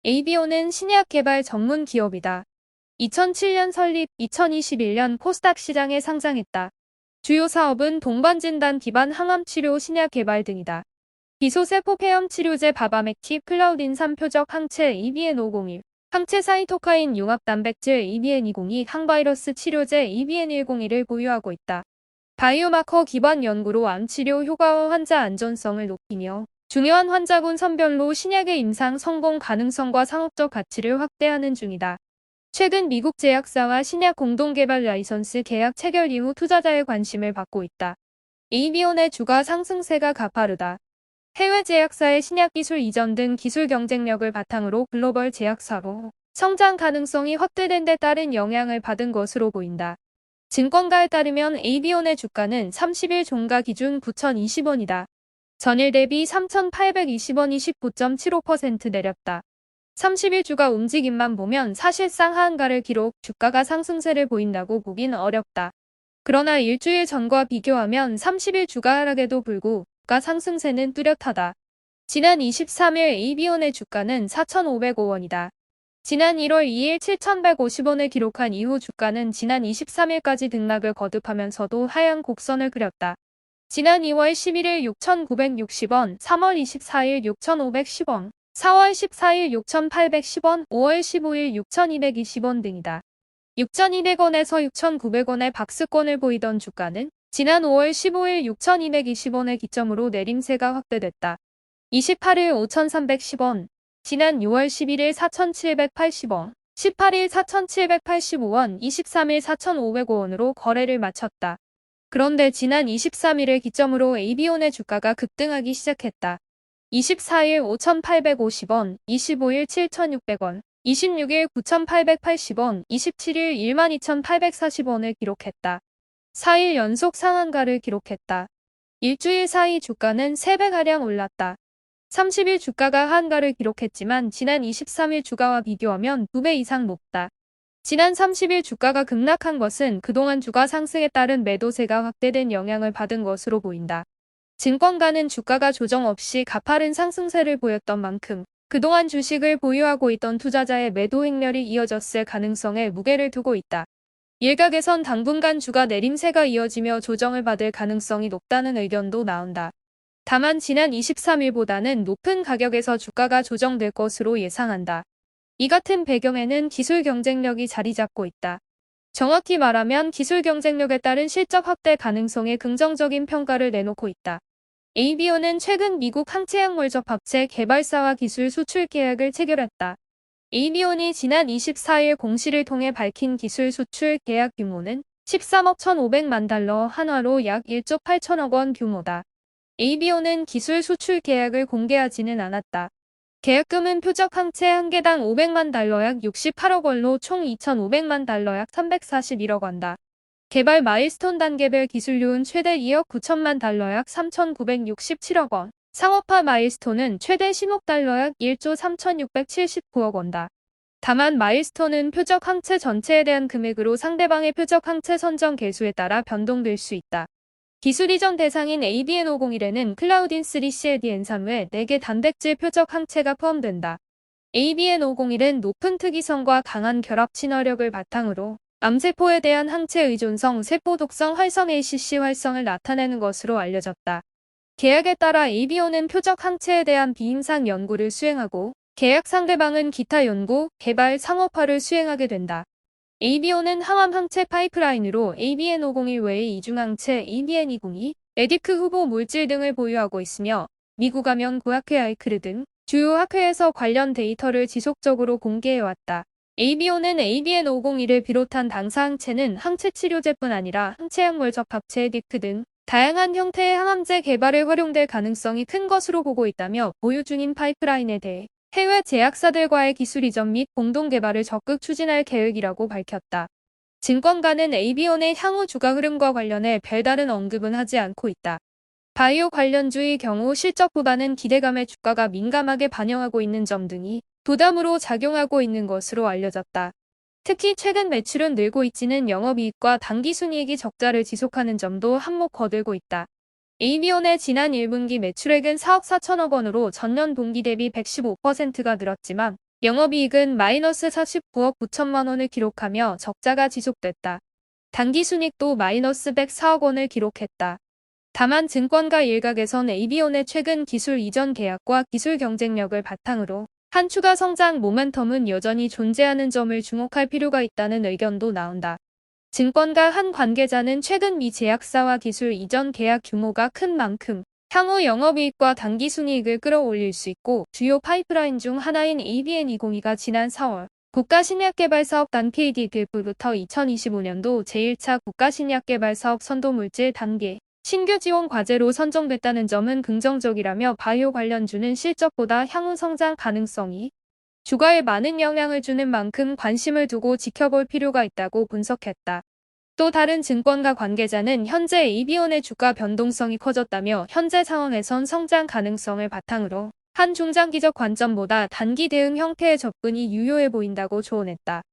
ABO는 신약 개발 전문 기업이다. 2007년 설립, 2021년 코스닥 시장에 상장했다. 주요 사업은 동반진단 기반 항암치료 신약 개발 등이다. 비소세포 폐염 치료제 바바맥티 클라우딘3 표적 항체 EBN501, 항체 사이토카인 융합 단백질 EBN202, 항바이러스 치료제 EBN101을 보유하고 있다. 바이오마커 기반 연구로 암치료 효과와 환자 안전성을 높이며 중요한 환자군 선별로 신약의 임상 성공 가능성과 상업적 가치를 확대하는 중이다. 최근 미국 제약사와 신약 공동개발 라이선스 계약 체결 이후 투자자의 관심을 받고 있다. ABO의 주가 상승세가 가파르다. 해외 제약사의 신약 기술 이전 등 기술 경쟁력을 바탕으로 글로벌 제약사로 성장 가능성이 확대된 데 따른 영향을 받은 것으로 보인다. 증권가에 따르면 ABO의 주가는 30일 종가 기준 9,020원이다. 전일 대비 3,820원이 19.75% 내렸다. 30일 주가 움직임만 보면 사실상 하한가를 기록, 주가가 상승세를 보인다고 보긴 어렵다. 그러나 일주일 전과 비교하면 30일 주가 하락에도 불구 주가 상승세는 뚜렷하다. 지난 23일 ABO의 주가는 4,505원이다. 지난 1월 2일 7,150원을 기록한 이후 주가는 지난 23일까지 등락을 거듭하면서도 하향 곡선을 그렸다. 지난 2월 11일 6,960원, 3월 24일 6,510원, 4월 14일 6,810원, 5월 15일 6,220원 등이다. 6,200원에서 6,900원의 박스권을 보이던 주가는 지난 5월 15일 6,220원을 기점으로 내림세가 확대됐다. 28일 5,310원, 지난 6월 11일 4,780원, 18일 4,785원, 23일 4,505원으로 거래를 마쳤다. 그런데 지난 23일을 기점으로 ABO의 주가가 급등하기 시작했다. 24일 5,850원, 25일 7,600원, 26일 9,880원, 27일 12,840원을 기록했다. 4일 연속 상한가를 기록했다. 일주일 사이 주가는 3배가량 올랐다. 30일 주가가 하한가를 기록했지만 지난 23일 주가와 비교하면 2배 이상 높다. 지난 30일 주가가 급락한 것은 그동안 주가 상승에 따른 매도세가 확대된 영향을 받은 것으로 보인다. 증권가는 주가가 조정 없이 가파른 상승세를 보였던 만큼 그동안 주식을 보유하고 있던 투자자의 매도 행렬이 이어졌을 가능성에 무게를 두고 있다. 일각에선 당분간 주가 내림세가 이어지며 조정을 받을 가능성이 높다는 의견도 나온다. 다만 지난 23일보다는 높은 가격에서 주가가 조정될 것으로 예상한다. 이 같은 배경에는 기술 경쟁력이 자리 잡고 있다. 정확히 말하면 기술 경쟁력에 따른 실적 확대 가능성에 긍정적인 평가를 내놓고 있다. ABO는 최근 미국 항체약물적 합체 개발사와 기술 수출 계약을 체결했다. ABO는 지난 24일 공시를 통해 밝힌 기술 수출 계약 규모는 13억 1,500만 달러, 한화로 약 1조 8천억 원 규모다. ABO는 기술 수출 계약을 공개하지는 않았다. 계약금은 표적 항체 한 개당 500만 달러 약 68억 원로 총 2,500만 달러 약 341억 원다. 개발 마일스톤 단계별 기술료는 최대 2억 9천만 달러 약 3,967억 원, 상업화 마일스톤은 최대 10억 달러 약 1조 3,679억 원다. 다만 마일스톤은 표적 항체 전체에 대한 금액으로 상대방의 표적 항체 선정 개수에 따라 변동될 수 있다. 기술 이전 대상인 ABN501에는 클라우딘3 CLDN3 외 4개 단백질 표적 항체가 포함된다. ABN501은 높은 특이성과 강한 결합 친화력을 바탕으로 암세포에 대한 항체 의존성, 세포 독성 활성 ACC 활성을 나타내는 것으로 알려졌다. 계약에 따라 ABO는 표적 항체에 대한 비임상 연구를 수행하고 계약 상대방은 기타 연구, 개발, 상업화를 수행하게 된다. ABO는 항암 항체 파이프라인으로 ABN501 외의 이중항체 ABN202, 에디크 후보 물질 등을 보유하고 있으며 미국 암연 고학회 아이크르 등 주요 학회에서 관련 데이터를 지속적으로 공개해왔다. ABO는 ABN501을 비롯한 당사 항체는 항체 치료제뿐 아니라 항체약물 접합체 에디크 등 다양한 형태의 항암제 개발에 활용될 가능성이 큰 것으로 보고 있다며 보유 중인 파이프라인에 대해 해외 제약사들과의 기술 이전 및 공동 개발을 적극 추진할 계획이라고 밝혔다. 증권가는 ABO의 향후 주가 흐름과 관련해 별다른 언급은 하지 않고 있다. 바이오 관련주의 경우 실적보다는 기대감에 주가가 민감하게 반영하고 있는 점 등이 부담으로 작용하고 있는 것으로 알려졌다. 특히 최근 매출은 늘고 있지는 영업이익과 당기순이익이 적자를 지속하는 점도 한몫 거들고 있다. ABO의 지난 1분기 매출액은 4억 4천억 원으로 전년 동기 대비 115%가 늘었지만 영업이익은 마이너스 49억 9천만 원을 기록하며 적자가 지속됐다. 당기순이익도 마이너스 104억 원을 기록했다. 다만 증권가 일각에선 에이비온의 최근 기술 이전 계약과 기술 경쟁력을 바탕으로 한 추가 성장 모멘텀은 여전히 존재하는 점을 주목할 필요가 있다는 의견도 나온다. 증권가 한 관계자는 최근 미 제약사와 기술 이전 계약 규모가 큰 만큼 향후 영업이익과 당기순이익을 끌어올릴 수 있고 주요 파이프라인 중 하나인 ABN2002가 지난 4월 국가신약개발사업단 PAD부터 2025년도 제1차 국가신약개발사업 선도물질 단계 신규 지원 과제로 선정됐다는 점은 긍정적이라며 바이오 관련주는 실적보다 향후 성장 가능성이 주가에 많은 영향을 주는 만큼 관심을 두고 지켜볼 필요가 있다고 분석했다. 또 다른 증권가 관계자는 현재 에이비온의 주가 변동성이 커졌다며 현재 상황에선 성장 가능성을 바탕으로 한 중장기적 관점보다 단기 대응 형태의 접근이 유효해 보인다고 조언했다.